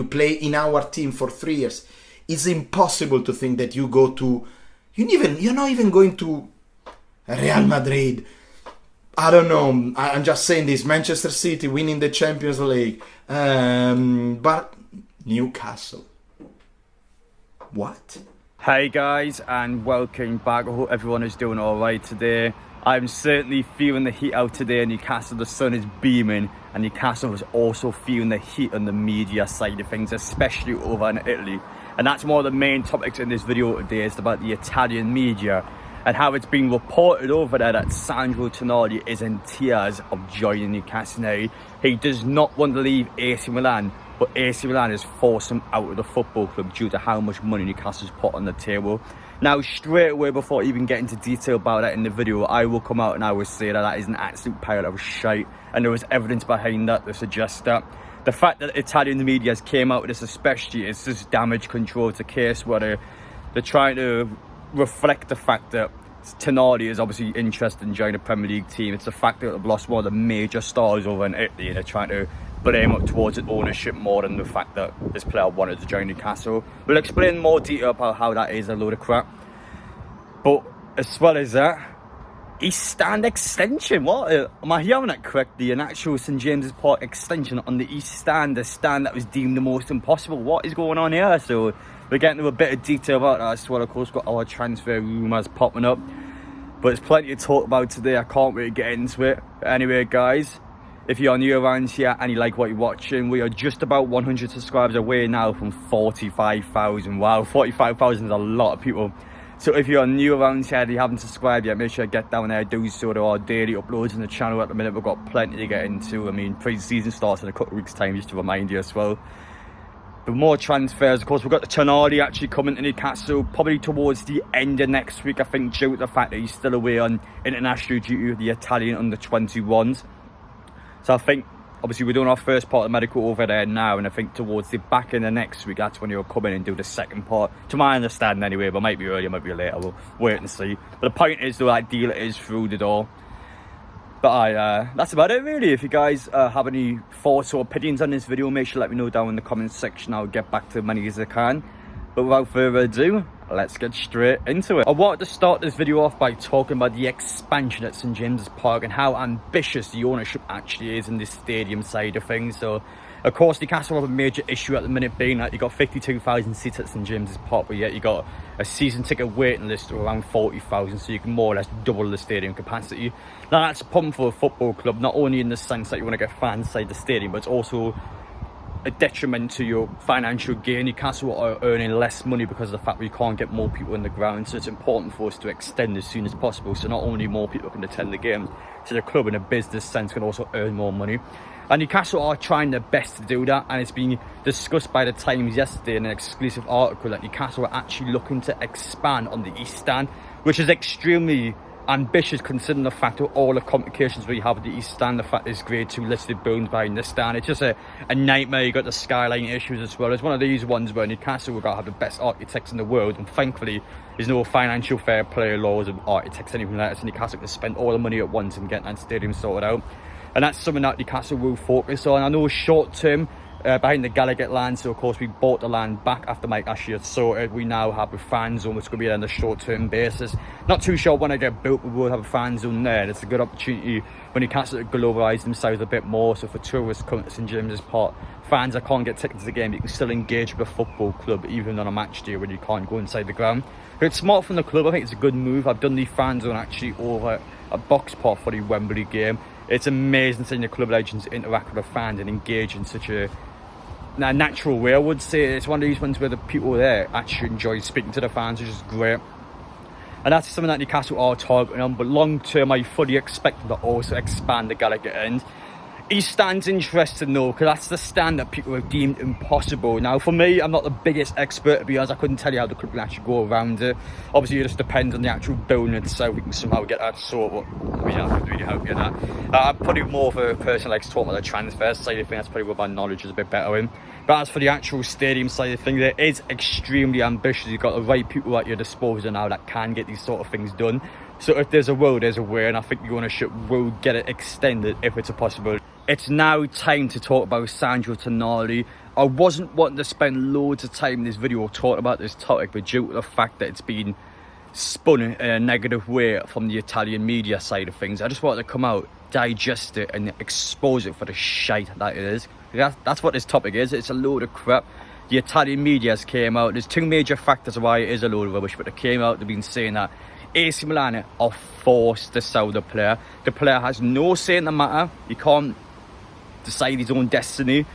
You play in our team for 3 years. It's impossible to think that you go to... You're not even going to Real Madrid. I don't know. I'm just saying this. Manchester City winning the Champions League. But Newcastle. What? Hey guys, and welcome back. I hope everyone is doing alright today. I'm certainly feeling the heat out today in Newcastle. The sun is beaming, and Newcastle is also feeling the heat on the media side of things, especially over in Italy. And that's one of the main topics in this video today, is about the Italian media and how it's been reported over there that Sandro Tonali is in tears of joining Newcastle United. He does not want to leave AC Milan, but AC Milan has forced him out of the football club due to how much money Newcastle's put on the table. Now, straight away, before even getting into detail about that in the video, I will come out and I will say that is an absolute pile of shite, and there was evidence behind that to suggest that. The fact that Italian media came out with this, especially, is just damage control. It's a case where they're trying to reflect the fact that Tonali is obviously interested in joining the Premier League team. It's the fact that they've lost one of the major stars over in Italy, and they're trying to blame up towards its ownership more than the fact that this player wanted to join Newcastle. We'll explain more detail about how that is a load of crap. But as well as that, East Stand extension. What? Am I hearing that correctly? An actual St James's Park extension on the East Stand, the stand that was deemed the most impossible. What is going on here? So we're getting into a bit of detail about that as well. Of course, got our transfer rumours popping up. But there's plenty to talk about today. I can't really get into it. But anyway, guys, if you're new around here and you like what you're watching, we are just about 100 subscribers away now from 45,000. Wow, 45,000 is a lot of people. So if you're new around here and you haven't subscribed yet, make sure you get down there, do so. There are daily uploads on the channel at the minute. We've got plenty to get into. I mean, pre-season starts in a couple of weeks' time, just to remind you as well. But more transfers, of course. We've got the Tonali actually coming to Newcastle probably towards the end of next week, I think, due to the fact that he's still away on international duty with the Italian under-21s. So I think, obviously, we're doing our first part of the medical over there now, and I think towards the back end of next week, that's when he'll come in and do the second part. To my understanding anyway, but might be earlier, might be later. We'll wait and see. But the point is, though, that deal is through the door. But that's about it, really. If you guys have any thoughts or opinions on this video, make sure to let me know down in the comments section. I'll get back to as many as I can. But without further ado, let's get straight into it. I wanted to start this video off by talking about the expansion at St James's Park and how ambitious the ownership actually is in this stadium side of things. So, of course, Newcastle have a major issue at the minute being that you've got 52,000 seats at St James's Park, but yet you've got a season ticket waiting list of around 40,000, so you can more or less double the stadium capacity. Now, that's a problem for a football club, not only in the sense that you want to get fans inside the stadium, but it's also a detriment to your financial gain. Newcastle are earning less money because of the fact we can't get more people in the ground, so it's important for us to extend as soon as possible, so not only more people can attend the games, so the club in a business sense can also earn more money. And Newcastle are trying their best to do that, and it's been discussed by the Times yesterday in an exclusive article that Newcastle are actually looking to expand on the East Stand, which is extremely ambitious considering the fact of all the complications we have at the East Stand. The fact there's grade 2 listed buildings behind the stand, it's just a nightmare. You got the skyline issues as well. It's one of these ones where Newcastle we've got to have the best architects in the world, and thankfully there's no financial fair play laws of architects, anything like that, so Newcastle can spend all the money at once and get that stadium sorted out. And that's something that Newcastle will focus on. I know short term, behind the Gallagher land, so of course we bought the land back after Mike Ashley had sorted. We now have a fan zone which is going to be on a short-term basis. Not too sure when I get built, we will have a fan zone there. It's a good opportunity when Newcastle to globalise themselves a bit more. So for tourists coming to St James's Park, fans that can't get tickets to the game, you can still engage with a football club even on a match day when you can't go inside the ground. But it's smart from the club. I think it's a good move. I've done the fan zone actually over at Box Park for the Wembley game. It's amazing seeing the club legends interact with the fans and engage in such a natural way. I would say it's one of these ones where the people there actually enjoy speaking to the fans, which is great. And that's something that Newcastle are targeting on. But long term, I fully expect them to also expand the Gallagher end. East Stand's interesting though, because that's the stand that people have deemed impossible. Now, for me, I'm not the biggest expert, to be honest. I couldn't tell you how the club can actually go around it. Obviously, it just depends on the actual building itself. We can somehow get that sorted. I mean, I could really help you in that. I'm probably more of a person who likes to talk about the transfer side of things. That's probably where my knowledge is a bit better in. But as for the actual stadium side of things, it is extremely ambitious. You've got the right people at your disposal now that can get these sort of things done. So if there's a will, there's a way, and I think the ownership will get it extended if it's a possibility. It's now time to talk about Sandro Tonali. I wasn't wanting to spend loads of time in this video talking about this topic, but due to the fact that it's been spun in a negative way from the Italian media side of things, I just wanted to come out, digest it and expose it for the shite that it is. That's what this topic is. It's a load of crap. The Italian media's came out. There's two major factors of why it is a load of rubbish, but they came out, they've been saying that AC Milan are forced to sell the player. The player has no say in the matter. He can't decide his own destiny.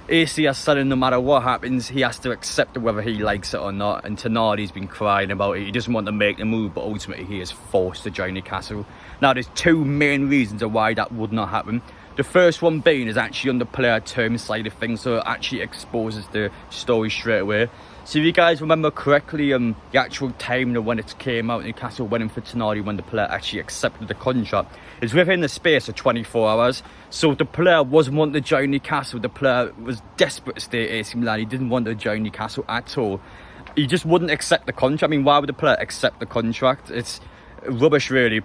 AC has said no matter what happens, he has to accept it whether he likes it or not. And Tonali's been crying about it. He doesn't want to make the move, but ultimately he is forced to join Newcastle. Now, there's two main reasons of why that would not happen. The first one being is actually on the player terms side of things, so it actually exposes the story straight away. So if you guys remember correctly, the actual time when it came out, Newcastle went in for Tonali when the player actually accepted the contract. It's within the space of 24 hours. So the player wasn't wanting to join Newcastle. The player was desperate to stay at AC Milan. He didn't want to join Newcastle at all. He just wouldn't accept the contract. I mean, why would the player accept the contract? It's rubbish, really.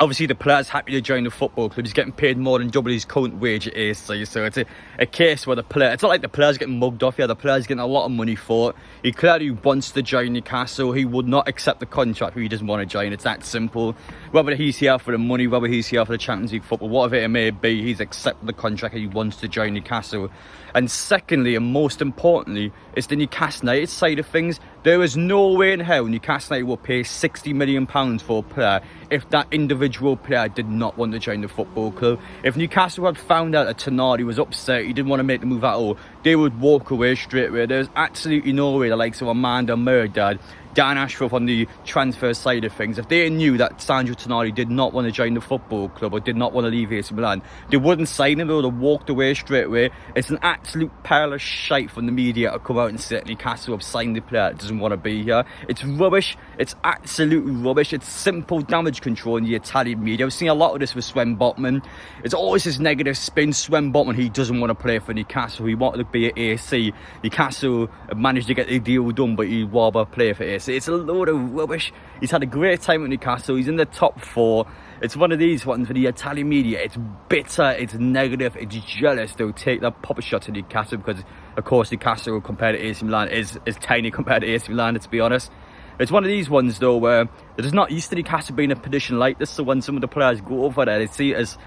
Obviously, the player's happy to join the football club. He's getting paid more than double his current wage at AC. So it's a case where the player... It's not like the player's getting mugged off here. The player's getting a lot of money for it. He clearly wants to join Newcastle. He would not accept the contract if he doesn't want to join. It's that simple. Whether he's here for the money, whether he's here for the Champions League football, whatever it may be, he's accepted the contract and he wants to join Newcastle. And secondly, and most importantly, it's the Newcastle United side of things. There is no way in hell Newcastle United will pay £60 million for a player if that individual player did not want to join the football club. If Newcastle had found out that Tonali was upset, he didn't want to make the move at all, they would walk away straight away. There's absolutely no way the likes of Amanda Murdad, Dan Ashworth on the transfer side of things, if they knew that Sandro Tonali did not want to join the football club or did not want to leave AC Milan, they wouldn't sign him. They would have walked away straight away. It's an absolute pile of shite from the media to come out and say that Newcastle have signed the player that doesn't want to be here. It's rubbish. It's absolutely rubbish. It's simple damage control in the Italian media. I've seen a lot of this with Sven Botman. It's always this negative spin. Sven Botman, he doesn't want to play for Newcastle. He wanted to be at AC. Newcastle managed to get the deal done, but he'd rather play for AC. It's a load of rubbish. He's had a great time at Newcastle. He's in the top four. It's one of these ones for the Italian media. It's bitter, it's negative, it's jealous. They'll take that proper shot to Newcastle because, of course, Newcastle compared to AC Milan is tiny compared to AC Milan, to be honest. It's one of these ones, though, where there's not used to Newcastle being in a position like this. So when some of the players go over there, they see it as,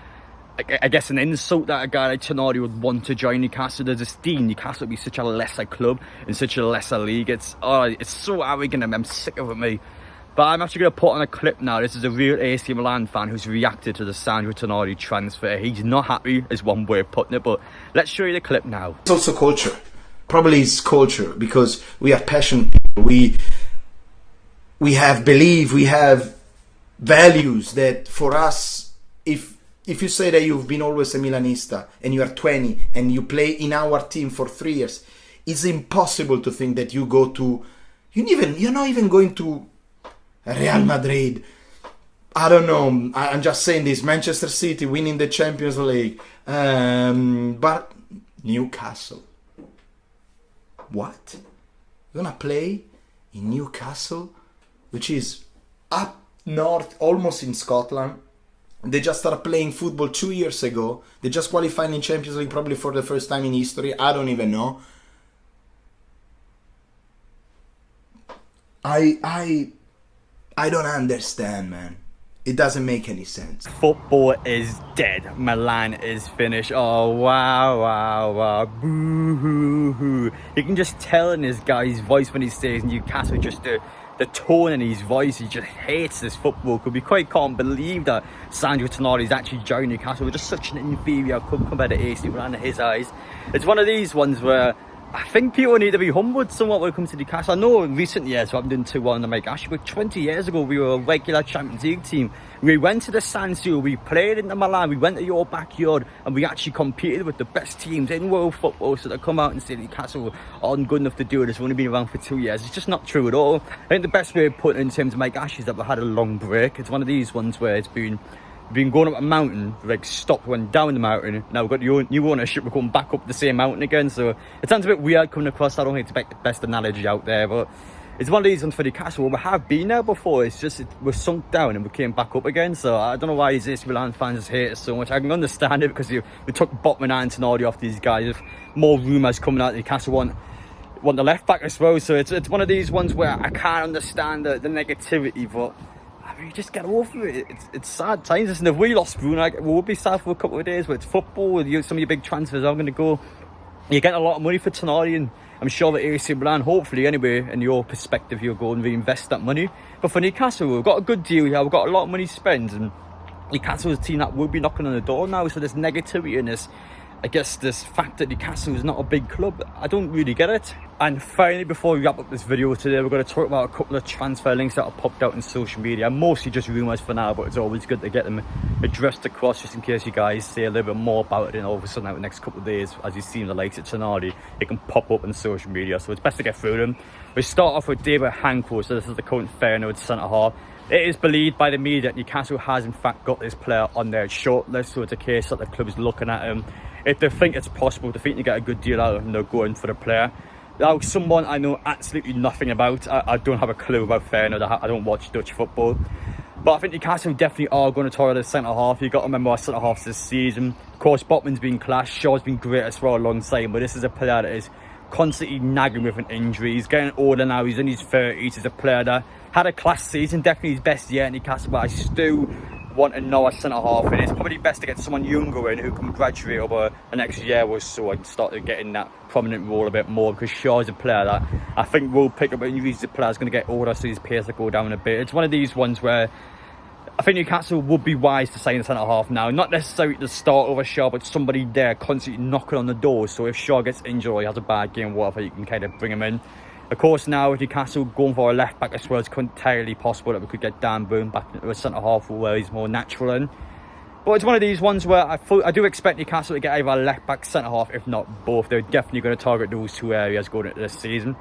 I guess, an insult that a guy like Tonali would want to join Newcastle. There's this team, Newcastle would be such a lesser club in such a lesser league. It's so arrogant and I'm sick of it, mate. But I'm actually going to put on a clip now. This is a real AC Milan fan who's reacted to the Sandro Tonali transfer. He's not happy, is one way of putting it, but let's show you the clip now. It's also culture. Probably it's culture because we are passionate people. We have belief, we have values that for us, if you say that you've been always a Milanista and you are 20 and you play in our team for 3 years, it's impossible to think that you go to... You're not even going to Real Madrid. I don't know. I'm just saying this. Manchester City winning the Champions League. But Newcastle. What? You're gonna play in Newcastle, which is up north, almost in Scotland. They just started playing football 2 years ago. They just qualified in Champions League probably for the first time in history. I don't even know. I don't understand, man. It doesn't make any sense. Football is dead. Milan is finished. Oh, wow. Boo-hoo-hoo. You can just tell in this guy's voice when he says Newcastle, just the tone in his voice, he just hates this football club. We quite can't believe that Sandro Tonali is actually joining Newcastle. We're just such an inferior club compared to AC Milan in his eyes. It's one of these ones where I think people need to be humbled somewhat when it comes to Newcastle. I know in recent years we haven't done too well in the Mike Ashley, but 20 years ago we were a regular Champions League team. We went to the San Siro, we played in the Milan, we went to your backyard and we actually competed with the best teams in world football. So to come out and say Newcastle aren't good enough to do it, it's only been around for 2 years, it's just not true at all. I think the best way of putting it in terms of Mike Ashley is that we had a long break. It's one of these ones where it's been going up a mountain, like stopped, went down the mountain. Now we've got the new ownership, we're going back up the same mountain again. So it sounds a bit weird coming across. I don't think it's the best analogy out there, but it's one of these ones for Newcastle. We have been there before. It's just we're sunk down and we came back up again. So I don't know why AC Milan fans hate us so much. I can understand it because we took Botman and Tonali off these guys. If more rumours coming out, Newcastle want the left back as well. So it's one of these ones where I can't understand the negativity, but I mean, you just get over it. It's sad times. Listen, if we lost Bruno, we would be sad for a couple of days. But it's football. Some of your big transfers are going to go. You're getting a lot of money for Tonali, and I'm sure that AC Milan, hopefully anyway, in your perspective, you'll go and reinvest that money. But for Newcastle, we've got a good deal here. We've got a lot of money to spend, and Newcastle is a team that will be knocking on the door now. So there's negativity in this. I guess this fact that Newcastle is not a big club, I don't really get it. And finally, before we wrap up this video today, we're going to talk about a couple of transfer links that have popped out on social media. Mostly just rumours for now, but it's always good to get them addressed across, just in case you guys say a little bit more about it. And all of a sudden, out the next couple of days, as you see in the likes of Tonali, it can pop up on social media. So it's best to get through them. We start off with David Hanko. So this is the current Feyenoord centre-half. It is believed by the media that Newcastle has in fact got this player on their shortlist. So it's a case that the club is looking at him. If they think it's possible, they think you get a good deal out of him, they're going for the player. Now, someone I know absolutely nothing about. I don't have a clue about Feyenoord. I don't watch Dutch football. But I think Newcastle definitely are going to target the centre-half. You've got to remember our centre-halves this season. Of course, Botman's been class. Shaw's been great as well alongside him. But this is a player that is constantly nagging with an injury. He's getting older now. He's in his 30s. He's a player that had a class season. Definitely his best year at Newcastle. But I still want another centre-half, and it's probably best to get someone younger in who can graduate over the next year or so and start getting that prominent role a bit more, because Shaw is a player that I think will pick up injuries. The player's going to get older, so his pace will go down a bit. It's one of these ones where I think Newcastle would be wise to sign a centre-half now, not necessarily to start over Shaw, but somebody there constantly knocking on the door, so if Shaw gets injured or he has a bad game, whatever, you can kind of bring him in. Of course, now with Newcastle going for a left back as well, it's entirely possible that we could get Dan Burn back into a centre half where he's more natural in. But it's one of these ones where I do expect Newcastle to get either a left back, centre half, if not both. They're definitely going to target those two areas going into this season.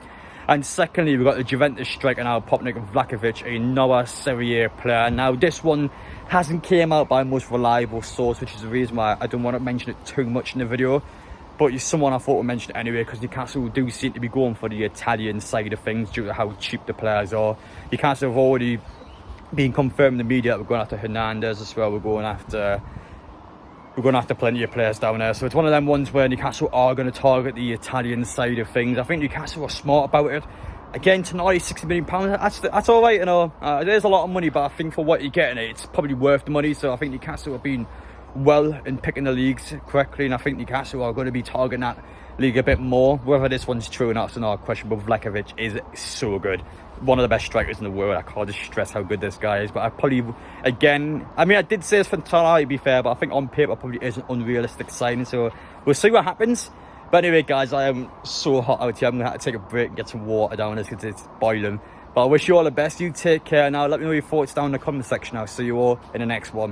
And secondly, we've got the Juventus striker now, Popnik Vlahovic, another Serie A player. Now, this one hasn't came out by a most reliable source, which is the reason why I don't want to mention it too much in the video. But it's someone I thought would mention it anyway, because Newcastle do seem to be going for the Italian side of things due to how cheap the players are. Newcastle have already been confirmed in the media that we're going after Hernandez as well. We're going after plenty of players down there. So it's one of them ones where Newcastle are going to target the Italian side of things. I think Newcastle are smart about it. Again, Tonali, £60 million, that's all right, you know. There's a lot of money, but I think for what you're getting, it's probably worth the money. So I think Newcastle have been well in picking the leagues correctly, and I think Newcastle are going to be targeting that league a bit more. Whether this one's true or not, it's another question, but Vlahovic is so good. One of the best strikers in the world. I can't just stress how good this guy is, but I probably, again, I mean, I did say it's for Tonali to be fair, but I think on paper probably is an unrealistic signing, so we'll see what happens. But anyway, guys, I am so hot out here. I'm going to have to take a break and get some water down this because it's boiling. But I wish you all the best. You take care now. Let me know your thoughts down in the comment section. I'll see you all in the next one.